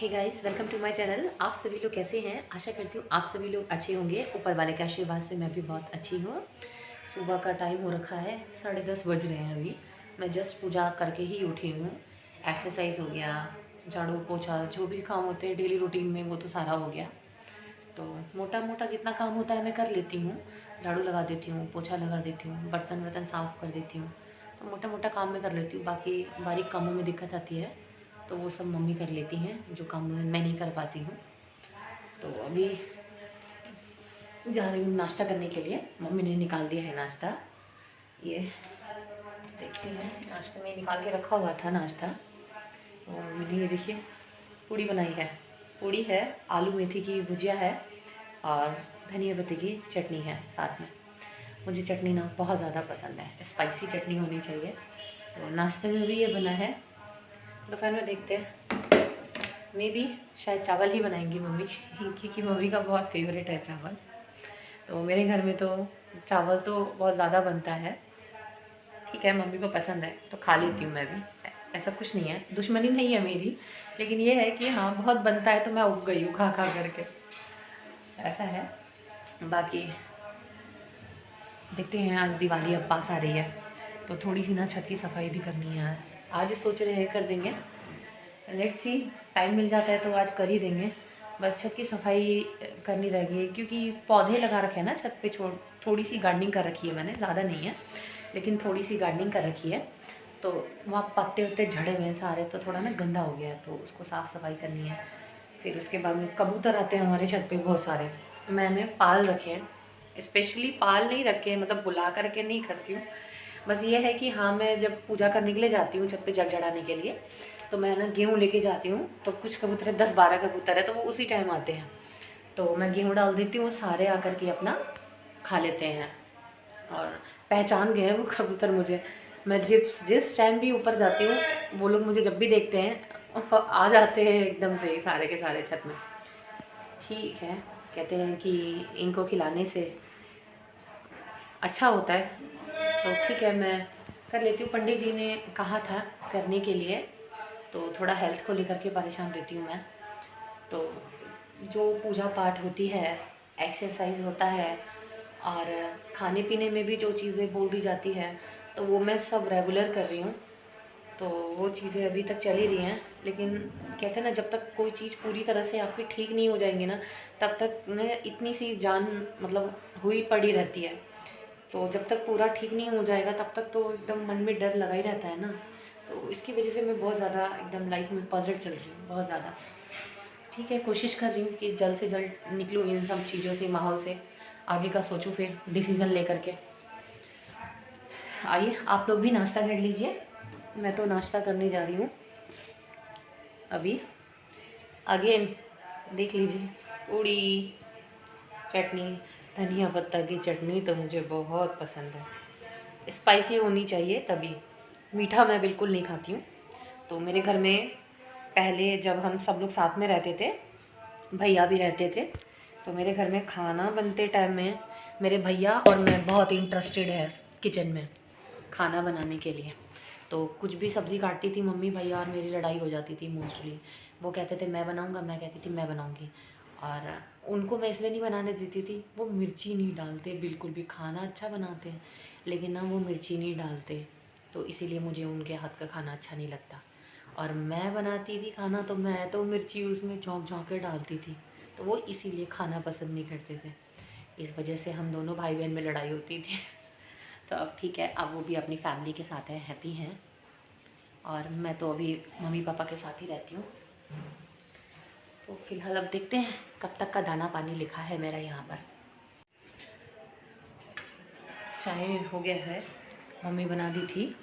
Hey guys, welcome to my channel. आप सभी लोग कैसे हैं? आशा करती हूँ आप सभी लोग अच्छे होंगे। ऊपर वाले के आशीर्वाद से मैं भी बहुत अच्छी हूँ। सुबह का टाइम हो रखा है, 10:30 बज रहे हैं अभी। मैं जस्ट पूजा करके ही उठी हूँ। एक्सरसाइज हो गया, झाड़ू पोछा जो भी काम होते हैं डेली रूटीन में वो तो सारा हो गया। तो मोटा मोटा जितना काम होता है मैं कर लेती हूँ। झाड़ू लगा देती हूँ, पोछा लगा देती हूँ, बर्तन वर्तन साफ़ कर देती हूँ। तो मोटा मोटा काम मैं कर लेती हूँ। बाकी बारीक कामों में दिक्कत आती है तो वो सब मम्मी कर लेती हैं, जो काम मैं नहीं कर पाती हूँ। तो अभी जा रही हूँ नाश्ता करने के लिए। मम्मी ने निकाल दिया है नाश्ता। ये देखते हैं, नाश्ते में निकाल के रखा हुआ था नाश्ता। और मैंने ये देखिए पूड़ी बनाई है। पूड़ी है, आलू मेथी की भुजिया है और धनिया पत्ते की चटनी है साथ में। मुझे चटनी ना बहुत ज़्यादा पसंद है, स्पाइसी चटनी होनी चाहिए। तो नाश्ते में भी ये बना है। दोपहर में देखते हैं, मे भी शायद चावल ही बनाएंगी मम्मी क्योंकि मम्मी का बहुत फेवरेट है चावल। तो मेरे घर में तो चावल तो बहुत ज़्यादा बनता है। ठीक है, मम्मी को पसंद है तो खा लेती हूँ मैं भी। ऐसा कुछ नहीं है, दुश्मनी नहीं है मेरी, लेकिन ये है कि हाँ बहुत बनता है तो मैं उग गई हूँ खा खा करके, ऐसा है। बाकी देखते हैं, आज दिवाली अब पास आ रही है तो थोड़ी सी ना छत की सफाई भी करनी है। आज सोच रहे हैं कर देंगे, लेट्स सी, टाइम मिल जाता है तो आज कर ही देंगे। बस छत की सफाई करनी रह गई है क्योंकि पौधे लगा रखे हैं ना छत पे। थोड़ी सी गार्डनिंग कर रखी है मैंने, ज़्यादा नहीं है लेकिन थोड़ी सी गार्डनिंग कर रखी है। तो वहाँ पत्ते उत्ते झड़े हुए हैं सारे, तो थोड़ा ना गंदा हो गया है तो उसको साफ़ सफाई करनी है। फिर उसके बाद में कबूतर आते हैं हमारे छत पे बहुत सारे, मैंने पाल रखे हैं। स्पेशली पाल नहीं रखे हैं, मतलब बुला करके नहीं करती हूँ। बस ये है कि हाँ, मैं जब पूजा करने के लिए जाती हूँ छत पे जल चढ़ाने के लिए, तो मैं ना गेहूँ लेके जाती हूँ। तो कुछ कबूतर 10-12 कबूतर है तो वो उसी टाइम आते हैं, तो मैं गेहूँ डाल देती हूँ, सारे आकर के अपना खा लेते हैं। और पहचान गए हैं वो कबूतर मुझे। मैं जिस टाइम भी ऊपर जाती हूँ वो लोग मुझे जब भी देखते हैं आ जाते हैं एकदम से ही सारे के सारे छत में। ठीक है, कहते हैं कि इनको खिलाने से अच्छा होता है, तो ठीक है मैं कर लेती हूँ। पंडित जी ने कहा था करने के लिए, तो थोड़ा हेल्थ को लेकर के परेशान रहती हूँ मैं। तो जो पूजा पाठ होती है, एक्सरसाइज होता है और खाने पीने में भी जो चीज़ें बोल दी जाती है तो वो मैं सब रेगुलर कर रही हूँ। तो वो चीज़ें अभी तक चल ही रही हैं, लेकिन कहते हैं ना, जब तक कोई चीज़ पूरी तरह से आपकी ठीक नहीं हो जाएंगी ना, तब तक न इतनी सी जान मतलब हुई पड़ी रहती है। तो जब तक पूरा ठीक नहीं हो जाएगा तब तक तो एकदम मन में डर लगा ही रहता है ना। तो इसकी वजह से मैं बहुत ज़्यादा एकदम लाइफ में पॉजिटिव चल रही हूँ, बहुत ज़्यादा। ठीक है, कोशिश कर रही हूँ कि जल्द से जल्द निकलूँ इन सब चीज़ों से, माहौल से। आगे का सोचूँ फिर डिसीज़न लेकर के। आइए आप लोग भी नाश्ता कर लीजिए, मैं तो नाश्ता करने जा रही हूँ अभी। अगेन देख लीजिए, पूड़ी, चटनी, धनिया पत्ता की चटनी तो मुझे बहुत पसंद है। स्पाइसी होनी चाहिए तभी, मीठा मैं बिल्कुल नहीं खाती हूँ। तो मेरे घर में पहले जब हम सब लोग साथ में रहते थे, भैया भी रहते थे, तो मेरे घर में खाना बनते टाइम में मेरे भैया और मैं बहुत इंटरेस्टेड है किचन में खाना बनाने के लिए। तो कुछ भी सब्ज़ी काटती थी मम्मी, भैया और मेरी लड़ाई हो जाती थी मोस्टली। वो कहते थे मैं बनाऊंगा, मैं कहती थी मैं बनाऊंगी। और उनको मैं इसलिए नहीं बनाने देती थी, वो मिर्ची नहीं डालते बिल्कुल भी। खाना अच्छा बनाते हैं लेकिन ना वो मिर्ची नहीं डालते, तो इसीलिए मुझे उनके हाथ का खाना अच्छा नहीं लगता। और मैं बनाती थी खाना तो मैं तो मिर्ची उसमें झोंक झोंक के डालती थी, तो वो इसीलिए खाना पसंद नहीं करते थे। इस वजह से हम दोनों भाई बहन में लड़ाई होती थी तो अब ठीक है, अब वो भी अपनी फैमिली के साथ है, हैप्पी हैं। और मैं तो अभी मम्मी पापा के साथ ही रहती हूँ। तो फिलहाल अब देखते हैं कब तक का दाना पानी लिखा है मेरा यहाँ पर। चाय हो गया है, मम्मी बना दी थी।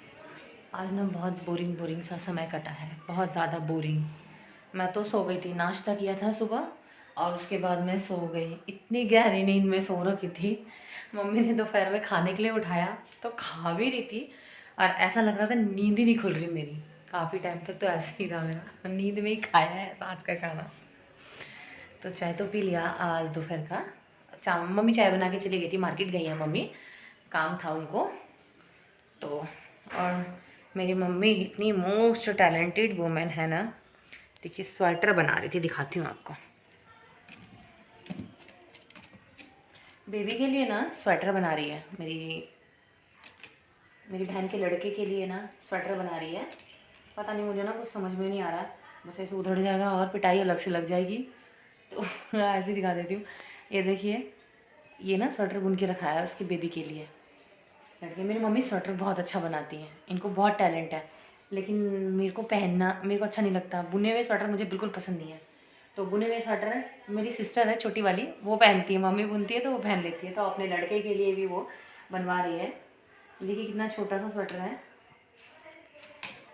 आज ना बहुत बोरिंग बोरिंग सा समय कटा है, बहुत ज़्यादा बोरिंग। मैं तो सो गई थी, नाश्ता किया था सुबह और उसके बाद मैं सो गई, इतनी गहरी नींद में सो रखी थी। मम्मी ने दोपहर में खाने के लिए उठाया तो खा भी रही थी और ऐसा लग रहा था नींद ही नहीं खुल रही मेरी। काफ़ी टाइम तक तो ऐसे ही था मेरा, नींद में ही खाया है आज का खाना। तो चाय तो पी लिया आज दोपहर का। मम्मी चाय बना के चली गई थी, मार्केट गई है मम्मी, काम था उनको। तो और मेरी मम्मी इतनी मोस्ट टैलेंटेड वुमेन है ना, देखिए स्वेटर बना रही थी, दिखाती हूँ आपको। बेबी के लिए ना स्वेटर बना रही है, मेरी बहन के लड़के के लिए ना स्वेटर बना रही है। पता नहीं, मुझे ना कुछ समझ में नहीं आ रहा, बस ऐसे उधड़ जाएगा और पिटाई अलग से लग जाएगी, तो ऐसे दिखा देती हूँ। ये देखिए, ये ना स्वेटर बुन के रखा है उसके बेबी के लिए। लड़के, मेरी मम्मी स्वेटर बहुत अच्छा बनाती हैं, इनको बहुत टैलेंट है, लेकिन मेरे को पहनना मेरे को अच्छा नहीं लगता। बुने हुए स्वेटर मुझे बिल्कुल पसंद नहीं है। तो बुने हुए स्वेटर मेरी सिस्टर है छोटी वाली, वो पहनती है, मम्मी बुनती है तो वो पहन लेती है। तो अपने लड़के के लिए भी वो बनवा रही है। देखिए कितना छोटा सा स्वेटर है,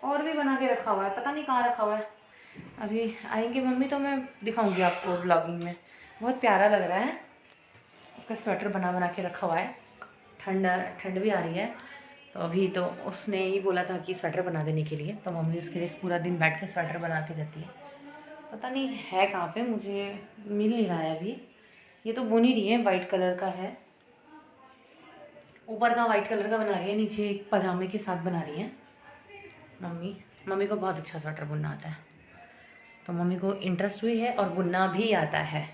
और भी बना के रखा हुआ है, पता नहीं कहाँ रखा हुआ है। अभी आएंगे मम्मी तो मैं दिखाऊंगी आपको व्लॉगिंग में। बहुत प्यारा लग रहा है, उसका स्वेटर बना बना के रखा हुआ है। ठंड भी आ रही है, तो अभी तो उसने ही बोला था कि स्वेटर बना देने के लिए, तो मम्मी उसके लिए पूरा दिन बैठ के स्वेटर बनाती रहती है। पता नहीं है कहाँ पे, मुझे मिल नहीं रहा है अभी। ये तो बुन ही रही है, वाइट कलर का है, ऊपर का वाइट कलर का बना रही है, नीचे एक पजामे के साथ बना रही है। मम्मी को बहुत अच्छा स्वेटर बुनना आता है, तो मम्मी को इंटरेस्ट भी है और बुनना भी आता है।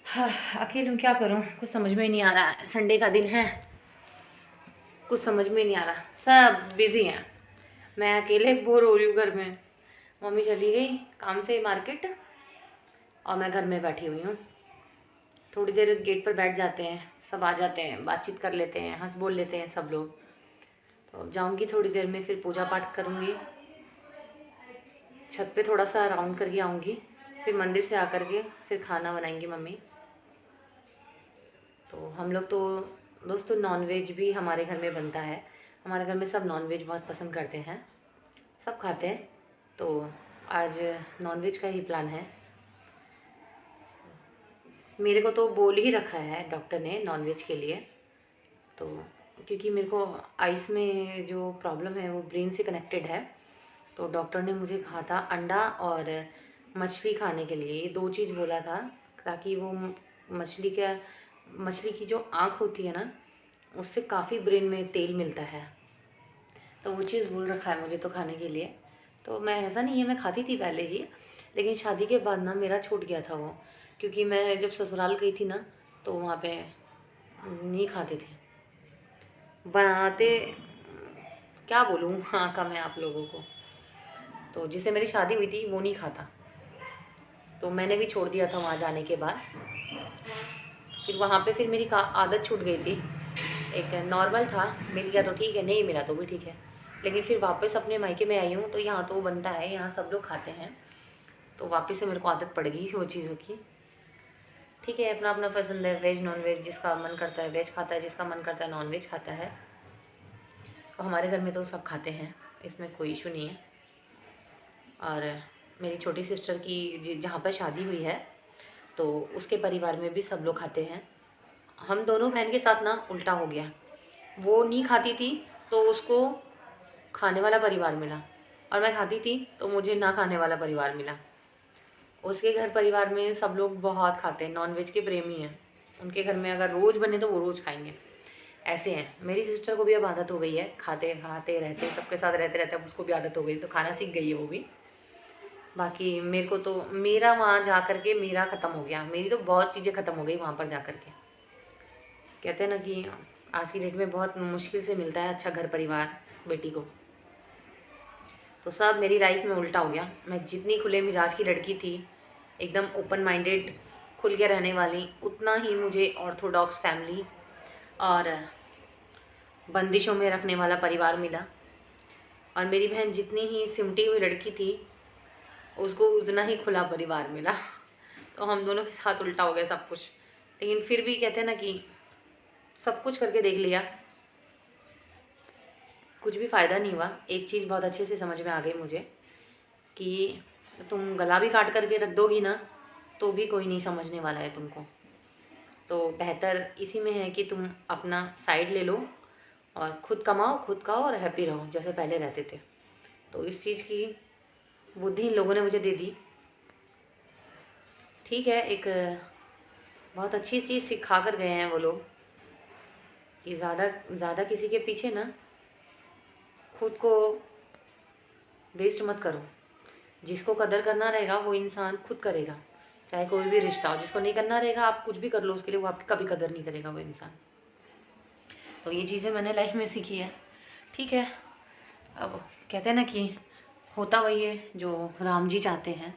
हाँ, अकेले हूँ, क्या करूँ, कुछ समझ में नहीं आ रहा है। संडे का दिन है, कुछ समझ में नहीं आ रहा, सब बिज़ी हैं, मैं अकेले बोर हो रही हूँ घर में। मम्मी चली गई काम से मार्केट और मैं घर में बैठी हुई हूँ। थोड़ी देर गेट पर बैठ जाते हैं, सब आ जाते हैं, बातचीत कर लेते हैं, हंस बोल लेते हैं सब लोग। तो जाऊँगी थोड़ी देर में, फिर पूजा पाठ करूँगी, छत पे थोड़ा सा राउंड करके आऊँगी, फिर मंदिर से आकर के फिर खाना बनाएंगी मम्मी। तो हम लोग तो दोस्तों नॉनवेज भी हमारे घर में बनता है, हमारे घर में सब नॉनवेज बहुत पसंद करते हैं, सब खाते हैं। तो आज नॉनवेज का ही प्लान है। मेरे को तो बोल ही रखा है डॉक्टर ने नॉनवेज के लिए, तो क्योंकि मेरे को आइस में जो प्रॉब्लम है वो ब्रेन से कनेक्टेड है, तो डॉक्टर ने मुझे कहा था अंडा और मछली खाने के लिए, ये दो चीज़ बोला था, ताकि वो मछली की जो आँख होती है ना, उससे काफ़ी ब्रेन में तेल मिलता है, तो वो चीज़ बोल रखा है मुझे तो खाने के लिए। तो मैं, ऐसा नहीं है, मैं खाती थी पहले ही, लेकिन शादी के बाद ना मेरा छूट गया था वो, क्योंकि मैं जब ससुराल गई थी ना, तो वहाँ पे नहीं खाते थे बनाते, क्या बोलूँ हाँ का मैं आप लोगों को। तो जिससे मेरी शादी हुई थी वो नहीं खाता, तो मैंने भी छोड़ दिया था वहाँ जाने के बाद। फिर वहाँ पे फिर मेरी आदत छूट गई थी। एक नॉर्मल था, मिल गया तो ठीक है, नहीं मिला तो भी ठीक है, लेकिन फिर वापस अपने मायके में आई हूँ, तो यहाँ तो वो बनता है, यहाँ सब लोग खाते हैं, तो वापस से मेरे को आदत पड़ गई वो चीज़ों की। ठीक है, अपना अपना पसंद है, वेज नॉन वेज, जिसका मन करता है वेज खाता है, जिसका मन करता है नॉन वेज खाता है, और हमारे घर में तो सब खाते हैं, इसमें कोई इशू नहीं है। और मेरी छोटी सिस्टर की जहाँ पर शादी हुई है, तो उसके परिवार में भी सब लोग खाते हैं। हम दोनों बहन के साथ ना उल्टा हो गया, वो नहीं खाती थी तो उसको खाने वाला परिवार मिला, और मैं खाती थी तो मुझे ना खाने वाला परिवार मिला। उसके घर परिवार में सब लोग बहुत खाते हैं, नॉनवेज के प्रेमी हैं, उनके घर में अगर रोज़ बने तो वो रोज़ खाएंगे, ऐसे हैं। मेरी सिस्टर को भी अब आदत हो गई है, खाते खाते रहते, सबके साथ रहते रहते, अब उसको भी आदत हो गई, तो खाना सीख गई है वो भी। बाकी मेरे को तो, मेरा वहाँ जा कर के मेरा ख़त्म हो गया, मेरी तो बहुत चीज़ें ख़त्म हो गई वहाँ पर जा कर के। कहते हैं ना कि आज की डेट में बहुत मुश्किल से मिलता है अच्छा घर परिवार बेटी को, तो सब मेरी लाइफ में उल्टा हो गया। मैं जितनी खुले मिजाज की लड़की थी, एकदम ओपन माइंडेड, खुल के रहने वाली, उतना ही मुझे ऑर्थोडॉक्स फैमिली और बंदिशों में रखने वाला परिवार मिला। और मेरी बहन जितनी ही सिमटी हुई लड़की थी, उसको उतना ही खुला परिवार मिला। तो हम दोनों के साथ उल्टा हो गया सब कुछ, लेकिन फिर भी कहते हैं ना कि सब कुछ करके देख लिया, कुछ भी फ़ायदा नहीं हुआ। एक चीज़ बहुत अच्छे से समझ में आ गई मुझे कि तुम गला भी काट करके रख दोगी ना, तो भी कोई नहीं समझने वाला है तुमको। तो बेहतर इसी में है कि तुम अपना साइड ले लो और खुद कमाओ, खुद खाओ और हैप्पी रहो जैसे पहले रहते थे। तो इस चीज़ की बुद्धि इन लोगों ने मुझे दे दी। ठीक है, एक बहुत अच्छी चीज़ सिखा कर गए हैं वो लोग कि ज़्यादा किसी के पीछे ना खुद को वेस्ट मत करो। जिसको कदर करना रहेगा वो इंसान खुद करेगा, चाहे कोई भी रिश्ता हो। जिसको नहीं करना रहेगा, आप कुछ भी कर लो उसके लिए, वो आपकी कभी कदर नहीं करेगा वो इंसान। तो ये चीज़ें मैंने लाइफ में सीखी है। ठीक है, अब कहते हैं ना कि होता वही है जो राम जी चाहते हैं।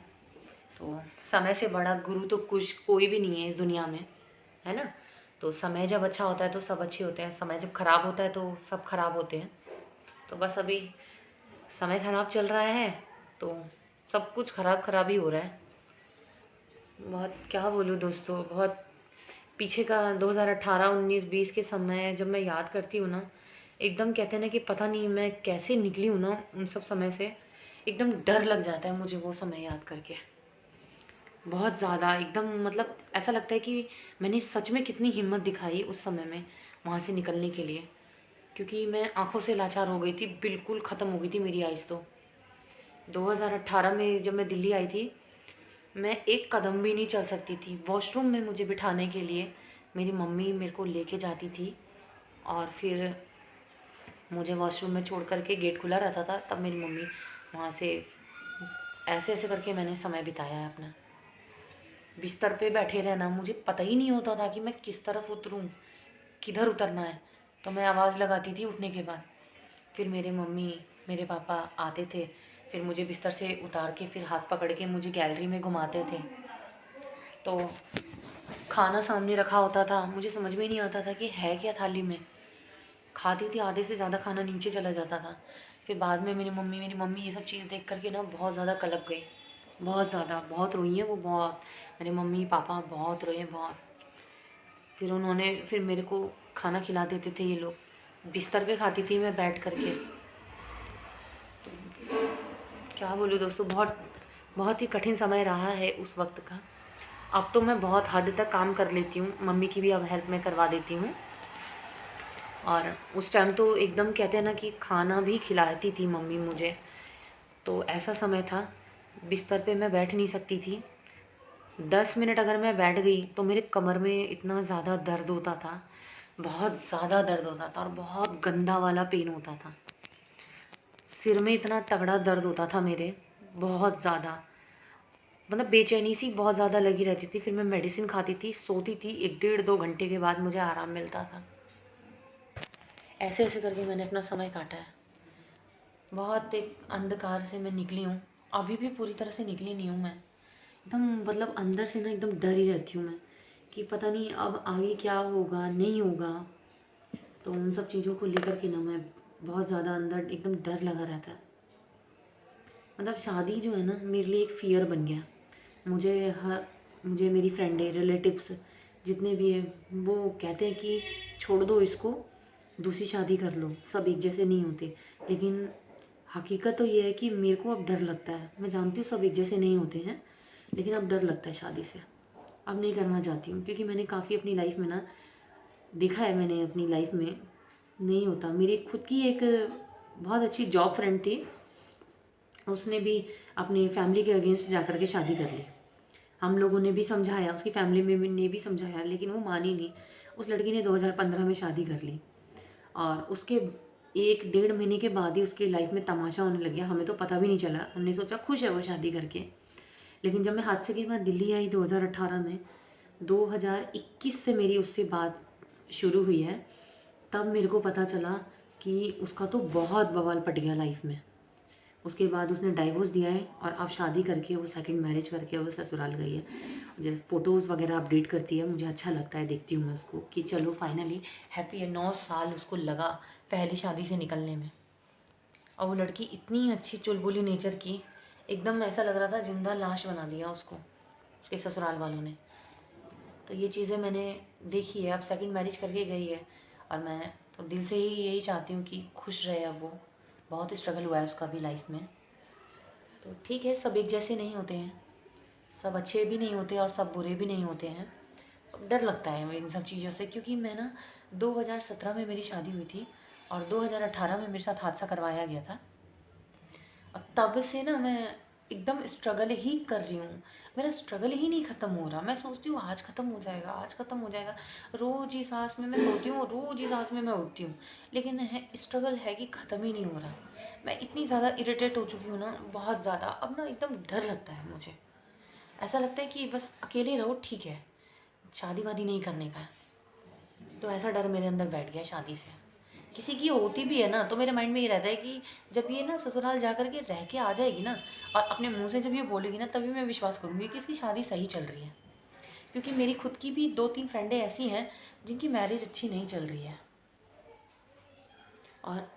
तो समय से बड़ा गुरु तो कुछ कोई भी नहीं है इस दुनिया में, है ना। तो समय जब अच्छा होता है तो सब अच्छे होते हैं, समय जब ख़राब होता है तो सब खराब होते हैं। तो बस अभी समय ख़राब चल रहा है तो सब कुछ ख़राब ही हो रहा है। बहुत क्या बोलूँ दोस्तों, बहुत पीछे का 2018, 19, 20 के समय जब मैं याद करती हूँ ना, एकदम कहते हैं ना कि पता नहीं मैं कैसे निकली हूँ ना उन सब समय से। एकदम डर लग जाता है मुझे वो समय याद करके, बहुत ज़्यादा। एकदम मतलब ऐसा लगता है कि मैंने सच में कितनी हिम्मत दिखाई उस समय में वहाँ से निकलने के लिए, क्योंकि मैं आंखों से लाचार हो गई थी, बिल्कुल ख़त्म हो गई थी मेरी आइज़। तो 2018 में जब मैं दिल्ली आई थी, मैं एक कदम भी नहीं चल सकती थी। वॉशरूम में मुझे बिठाने के लिए मेरी मम्मी मेरे को लेके जाती थी, और फिर मुझे वॉशरूम में छोड़ कर के गेट खुला रहता था, तब मेरी मम्मी वहाँ से ऐसे ऐसे करके मैंने समय बिताया है अपना। बिस्तर पे बैठे रहना, मुझे पता ही नहीं होता था कि मैं किस तरफ उतरूँ, किधर उतरना है। तो मैं आवाज़ लगाती थी उठने के बाद, फिर मेरे मम्मी मेरे पापा आते थे, फिर मुझे बिस्तर से उतार के फिर हाथ पकड़ के मुझे गैलरी में घुमाते थे। तो खाना सामने रखा होता था, मुझे समझ में नहीं आता था कि है क्या थाली में। खाती थी, आधे से ज़्यादा खाना नीचे चला जाता था। फिर बाद में मेरी मम्मी ये सब चीज़ देख करके ना बहुत ज़्यादा कलप गई, बहुत ज़्यादा, बहुत रोई हैं वो, बहुत। मेरे मम्मी पापा बहुत रोए, बहुत। फिर मेरे को खाना खिला देते थे ये लोग, बिस्तर पे खाती थी मैं बैठ करके। क्या बोलूँ दोस्तों, बहुत बहुत ही कठिन समय रहा है उस वक्त का। अब तो मैं बहुत हद तक काम कर लेती हूँ, मम्मी की भी अब हेल्प मैं करवा देती हूँ। और उस टाइम तो एकदम कहते हैं ना कि खाना भी खिलाती थी मम्मी मुझे। तो ऐसा समय था, बिस्तर पे मैं बैठ नहीं सकती थी। 10 मिनट अगर मैं बैठ गई तो मेरे कमर में इतना ज़्यादा दर्द होता था, बहुत ज़्यादा दर्द होता था, और बहुत गंदा वाला पेन होता था। सिर में इतना तगड़ा दर्द होता था मेरे, बहुत ज़्यादा, मतलब बेचैनी सी बहुत ज़्यादा लगी रहती थी। फिर मैं मेडिसिन खाती थी, सोती थी, 1 डेढ़ 2 घंटे के बाद मुझे आराम मिलता था। ऐसे ऐसे करके मैंने अपना समय काटा है। बहुत एक अंधकार से मैं निकली हूँ, अभी भी पूरी तरह से निकली नहीं हूँ मैं। एकदम मतलब अंदर से ना एकदम डर ही रहती हूँ मैं कि पता नहीं अब आगे क्या होगा, नहीं होगा। तो उन सब चीज़ों को लेकर के ना मैं बहुत ज़्यादा अंदर एकदम डर लगा रहता है। मतलब शादी जो है ना मेरे लिए एक फ़ियर बन गया। मुझे मेरी फ्रेंडें, रिलेटिव्स जितने भी हैं वो कहते हैं कि छोड़ दो इसको, दूसरी शादी कर लो, सब एक जैसे नहीं होते। लेकिन हकीकत तो ये है कि मेरे को अब डर लगता है। मैं जानती हूँ सब एक जैसे नहीं होते हैं, लेकिन अब डर लगता है शादी से। अब नहीं करना चाहती हूँ, क्योंकि मैंने काफ़ी अपनी लाइफ में ना देखा है, मैंने अपनी लाइफ में नहीं होता। मेरी खुद की एक बहुत अच्छी जॉब फ्रेंड थी, उसने भी अपनी फैमिली के अगेंस्ट जा कर के शादी कर ली। हम लोगों ने भी समझाया, उसकी फैमिली में भी ने भी समझाया, लेकिन वो मानी नहीं। उस लड़की ने 2015 में शादी कर ली, और उसके 1 डेढ़ महीने के बाद ही उसकी लाइफ में तमाशा होने लग गया। हमें तो पता भी नहीं चला, हमने सोचा खुश है वो शादी करके। लेकिन जब मैं हादसे के बाद दिल्ली आई 2018 में, 2021 से मेरी उससे बात शुरू हुई है, तब मेरे को पता चला कि उसका तो बहुत बवाल पट गया लाइफ में। उसके बाद उसने डाइवोर्स दिया है, और अब शादी करके वो सेकंड मैरिज करके वो ससुराल गई है। जब फ़ोटोज़ वगैरह अपडेट करती है, मुझे अच्छा लगता है, देखती हूँ मैं उसको कि चलो फाइनली हैप्पी है। 9 साल उसको लगा पहली शादी से निकलने में, और वो लड़की इतनी अच्छी चुलबुली नेचर की, एकदम ऐसा लग रहा था जिंदा लाश बना दिया उसको उसके ससुराल वालों ने। तो ये चीज़ें मैंने देखी है। अब सेकंड मैरिज करके गई है, और मैं तो दिल से ही यही चाहती हूँ कि खुश रहे। अब वो बहुत स्ट्रगल हुआ है उसका भी लाइफ में। तो ठीक है, सब एक जैसे नहीं होते हैं, सब अच्छे भी नहीं होते और सब बुरे भी नहीं होते हैं। डर लगता है इन सब चीज़ों से, क्योंकि मैं ना 2017 में मेरी शादी हुई थी, और 2018 में मेरे साथ हादसा करवाया गया था। और तब से ना मैं एकदम स्ट्रगल ही कर रही हूँ। मेरा स्ट्रगल ही नहीं ख़त्म हो रहा। मैं सोचती हूँ आज ख़त्म हो जाएगा, आज ख़त्म हो जाएगा। रोज़ ही सांस में मैं सोती हूँ, रोज़ ही सांस में मैं उठती हूँ, लेकिन है स्ट्रगल है कि ख़त्म ही नहीं हो रहा। मैं इतनी ज़्यादा इरिटेट हो चुकी हूँ ना, बहुत ज़्यादा। अब ना एकदम डर लगता है मुझे। ऐसा लगता है कि बस अकेले रहो, ठीक है, शादी वादी नहीं करने का है। तो ऐसा डर मेरे अंदर बैठ गया शादी से। किसी की होती भी है ना, तो मेरे माइंड में ये रहता है कि जब ये ना ससुराल जा कर के रह के आ जाएगी ना, और अपने मुंह से जब ये बोलेगी ना, तभी मैं विश्वास करूँगी कि इसकी शादी सही चल रही है। क्योंकि मेरी खुद की भी 2-3 फ्रेंडें ऐसी हैं जिनकी मैरिज अच्छी नहीं चल रही है, और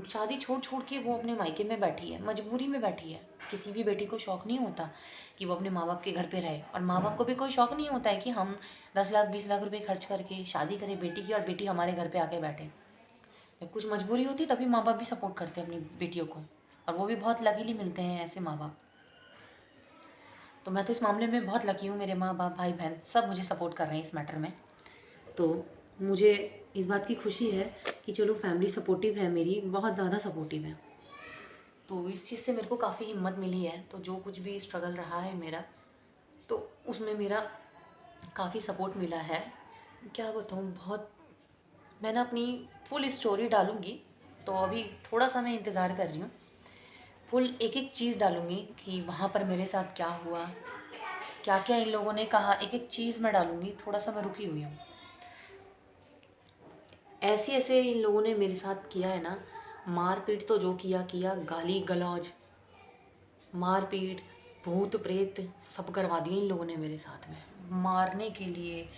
शादी छोड़ छोड़ के वो अपने मायके में बैठी है, मजबूरी में बैठी है। किसी भी बेटी को शौक़ नहीं होता कि वो अपने माँ बाप के घर पे रहे, और माँ बाप को भी कोई शौक़ नहीं होता है कि हम 10 लाख 20 लाख रुपए खर्च करके शादी करें बेटी की, और बेटी हमारे घर पे आके बैठे। जब कुछ मजबूरी होती है तभी माँ बाप भी सपोर्ट करते हैं अपनी बेटियों को, और वो भी बहुत लकीली मिलते हैं ऐसे माँ बाप। तो मैं तो इस मामले में बहुत लकी हूँ, मेरे माँ बाप भाई बहन सब मुझे सपोर्ट कर रहे हैं इस मैटर में। तो मुझे इस बात की खुशी है कि चलो फैमिली सपोर्टिव है मेरी, बहुत ज़्यादा सपोर्टिव है। तो इस चीज़ से मेरे को काफ़ी हिम्मत मिली है। तो जो कुछ भी स्ट्रगल रहा है मेरा, तो उसमें मेरा काफ़ी सपोर्ट मिला है। क्या बताऊँ, बहुत। मैं ना अपनी फुल स्टोरी डालूँगी, तो अभी थोड़ा सा मैं इंतज़ार कर रही हूँ। फुल एक एक चीज़ डालूँगी कि वहाँ पर मेरे साथ क्या हुआ, क्या क्या इन लोगों ने कहा, एक एक चीज़ मैं डालूँगी। थोड़ा सा मैं रुकी हुई हूँ। ऐसे ऐसे इन लोगों ने मेरे साथ किया है ना, मारपीट तो जो किया किया, गाली गलौज, मारपीट, भूत प्रेत सब करवा दिए इन लोगों ने मेरे साथ में, मारने के लिए।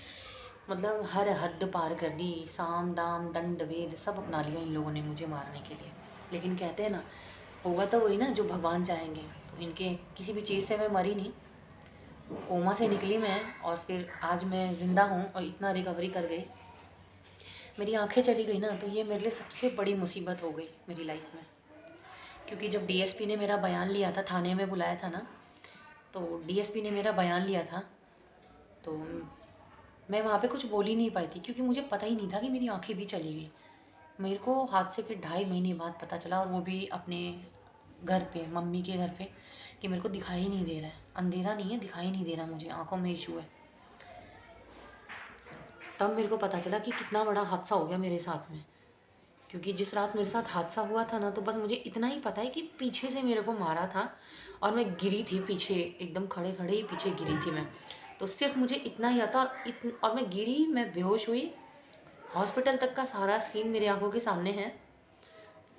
मतलब हर हद पार कर दी, साम दाम दंड वेद सब अपना लिया इन लोगों ने मुझे मारने के लिए। लेकिन कहते हैं ना, होगा तो वही ना जो भगवान चाहेंगे। तो इनके किसी भी चीज़ से मैं मरी नहीं, कोमा से निकली मैं, और फिर आज मैं ज़िंदा हूँ और इतना रिकवरी कर गई। मेरी आंखें चली गई ना, तो ये मेरे लिए सबसे बड़ी मुसीबत हो गई मेरी लाइफ में। क्योंकि जब डीएसपी ने मेरा बयान लिया था, थाने में बुलाया था ना, तो डीएसपी ने मेरा बयान लिया था, तो मैं वहाँ पे कुछ बोल ही नहीं पाई थी, क्योंकि मुझे पता ही नहीं था कि मेरी आंखें भी चली गई। मेरे को हादसे के 2.5 महीने बाद पता चला, और वो भी अपने घर पे, मम्मी के घर पे, कि मेरे को दिखाई ही नहीं दे रहा है। अंधेरा नहीं है, दिखाई नहीं दे रहा मुझे, आंखों में इशू है। तब मेरे को पता चला कि कितना बड़ा हादसा हो गया मेरे साथ में। क्योंकि जिस रात मेरे साथ हादसा हुआ था ना, तो बस मुझे इतना ही पता है कि पीछे से मेरे को मारा था, और मैं गिरी थी पीछे, एकदम खड़े खड़े ही पीछे गिरी थी मैं। तो सिर्फ मुझे इतना ही आता, और मैं गिरी, मैं बेहोश हुई। हॉस्पिटल तक का सारा सीन मेरी आंखों के सामने है।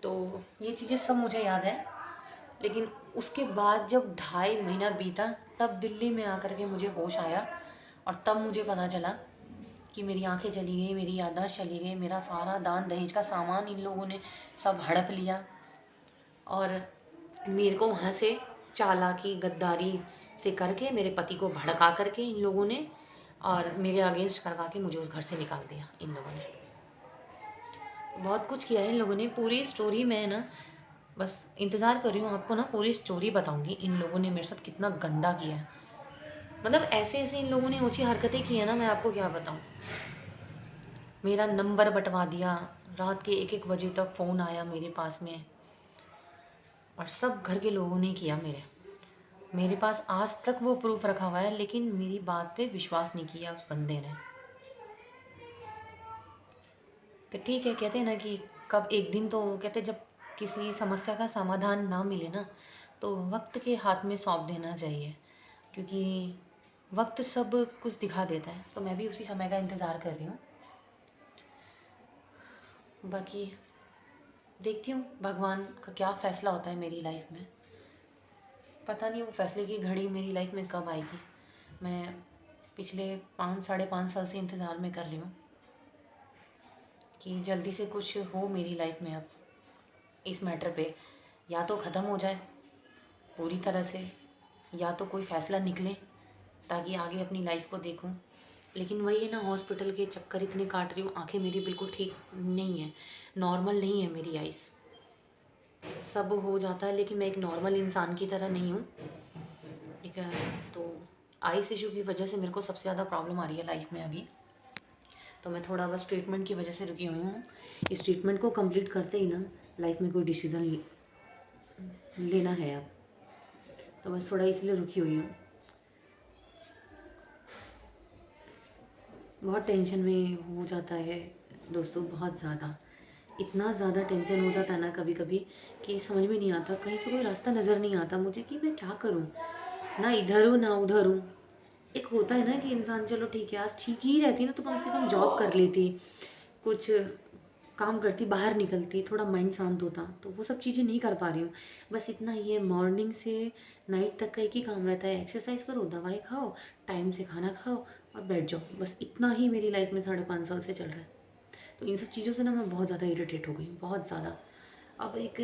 तो ये चीज़ें सब मुझे याद है। लेकिन उसके बाद जब 2.5 महीना बीता, तब दिल्ली में आकर के मुझे होश आया, और तब मुझे पता चला कि मेरी आंखें चली गई, मेरी याददाश्त चली गई, मेरा सारा दान दहेज का सामान इन लोगों ने सब हड़प लिया, और मेरे को वहाँ से चालाकी गद्दारी से करके, मेरे पति को भड़का करके इन लोगों ने, और मेरे अगेंस्ट करवा के मुझे उस घर से निकाल दिया इन लोगों ने। बहुत कुछ किया है इन लोगों ने। पूरी स्टोरी मैं ना बस इंतज़ार कर रही हूँ, आपको ना पूरी स्टोरी बताऊँगी इन लोगों ने मेरे साथ कितना गंदा किया है। मतलब ऐसे ऐसे इन लोगों ने ऊँची हरकतें की हैं ना, मैं आपको क्या बताऊँ। मेरा नंबर बँटवा दिया, रात के 1-1 बजे तक फ़ोन आया मेरे पास में, और सब घर के लोगों ने किया मेरे पास आज तक वो प्रूफ़ रखा हुआ है, लेकिन मेरी बात पे विश्वास नहीं किया उस बंदे ने। तो ठीक है, कहते हैं ना कि कब एक दिन, तो कहते जब किसी समस्या का समाधान ना मिले ना, तो वक्त के हाथ में सौंप देना चाहिए, क्योंकि वक्त सब कुछ दिखा देता है। तो मैं भी उसी समय का इंतज़ार कर रही हूँ। बाकी देखती हूँ भगवान का क्या फ़ैसला होता है मेरी लाइफ में। पता नहीं वो फ़ैसले की घड़ी मेरी लाइफ में कब आएगी। मैं पिछले 5-5.5 साल से इंतज़ार में कर रही हूँ कि जल्दी से कुछ हो मेरी लाइफ में। अब इस मैटर पे या तो ख़त्म हो जाए पूरी तरह से, या तो कोई फ़ैसला निकले ताकि आगे अपनी लाइफ को देखूं। लेकिन वही है ना, हॉस्पिटल के चक्कर इतने काट रही हूँ, आंखें मेरी बिल्कुल ठीक नहीं है, नॉर्मल नहीं है मेरी आइज़। सब हो जाता है, लेकिन मैं एक नॉर्मल इंसान की तरह नहीं हूँ, ठीक है। तो आइस इशू की वजह से मेरे को सबसे ज़्यादा प्रॉब्लम आ रही है लाइफ में अभी। तो मैं थोड़ा बस ट्रीटमेंट की वजह से रुकी हुई हूँ। इस ट्रीटमेंट को कंप्लीट करते ही ना लाइफ में कोई डिसीज़न लेना है अब। तो बस थोड़ा इसलिए रुकी हुई हूँ। बहुत टेंशन में हो जाता है दोस्तों, बहुत ज़्यादा। इतना ज़्यादा टेंशन हो जाता है ना कभी कभी कि समझ में नहीं आता, कहीं से कोई रास्ता नज़र नहीं आता मुझे कि मैं क्या करूँ। ना इधर हूँ ना उधर हूँ। एक होता है ना कि इंसान चलो ठीक है, आज ठीक ही रहती ना तो कम से कम जॉब कर लेती, कुछ काम करती, बाहर निकलती, थोड़ा माइंड शांत होता। तो वो सब चीज़ें नहीं कर पा रही हूँ। बस इतना ही है, मॉर्निंग से नाइट तक का एक ही काम रहता है, एक्सरसाइज करो, दवाई खाओ, टाइम से खाना खाओ और बैठ जाओ। बस इतना ही मेरी लाइफ में 5.5 साल से चल रहा है। तो इन सब चीज़ों से ना मैं बहुत ज़्यादा इरिटेट हो गई, बहुत ज़्यादा। अब एक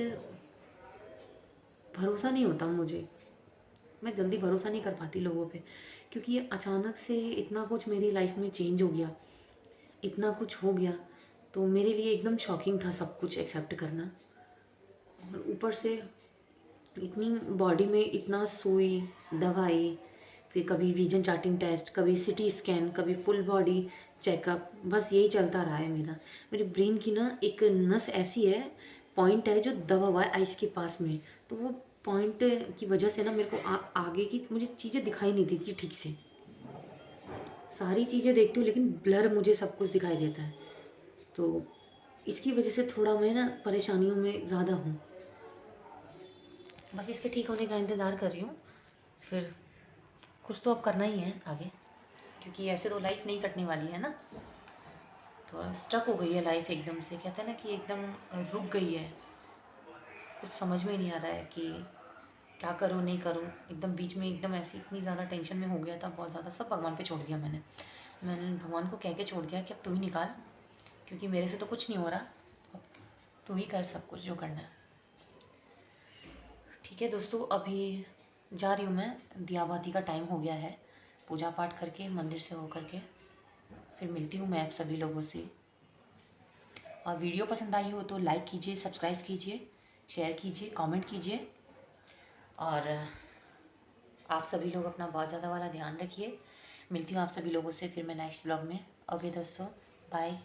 भरोसा नहीं होता मुझे, मैं जल्दी भरोसा नहीं कर पाती लोगों पे, क्योंकि ये अचानक से इतना कुछ मेरी लाइफ में चेंज हो गया, इतना कुछ हो गया। तो मेरे लिए एकदम शॉकिंग था सब कुछ एक्सेप्ट करना। और ऊपर से इतनी बॉडी में इतना सुई, दवाई, फिर कभी विजन चार्टिंग टेस्ट, कभी सिटी स्कैन, कभी फुल बॉडी चेकअप, बस यही चलता रहा है मेरा। मेरे ब्रेन की ना एक नस ऐसी है, पॉइंट है जो दबा हुआ है आइस के पास में। तो वो पॉइंट की वजह से ना मेरे को आगे की मुझे चीज़ें दिखाई नहीं देती ठीक से। सारी चीज़ें देखती हूँ लेकिन ब्लर मुझे सब कुछ दिखाई देता है। तो इसकी वजह से थोड़ा मैं ना परेशानियों में ज़्यादा हूँ। बस इसके ठीक होने का इंतज़ार कर रही हूँ। फिर कुछ तो अब करना ही है आगे, क्योंकि ऐसे तो लाइफ नहीं कटने वाली है ना। थोड़ा स्टक हो गई है लाइफ एकदम से, कहते हैं ना कि एकदम रुक गई है। कुछ समझ में नहीं आ रहा है कि क्या करूँ नहीं करूँ। एकदम बीच में एकदम ऐसी इतनी ज़्यादा टेंशन में हो गया था, बहुत ज़्यादा। सब भगवान पे छोड़ दिया मैंने भगवान को कह के छोड़ दिया कि अब तू ही निकाल, क्योंकि मेरे से तो कुछ नहीं हो रहा। अब तू ही कर सब कुछ जो करना है। ठीक है दोस्तों, अभी जा रही हूँ मैं, दिया बाती का टाइम हो गया है। पूजा पाठ करके मंदिर से होकर के फिर मिलती हूँ मैं आप सभी लोगों से। और वीडियो पसंद आई हो तो लाइक कीजिए, सब्सक्राइब कीजिए, शेयर कीजिए, कमेंट कीजिए। और आप सभी लोग अपना बहुत ज़्यादा वाला ध्यान रखिए। मिलती हूँ आप सभी लोगों से फिर मैं नेक्स्ट ब्लॉग में। ओके दोस्तों, बाय।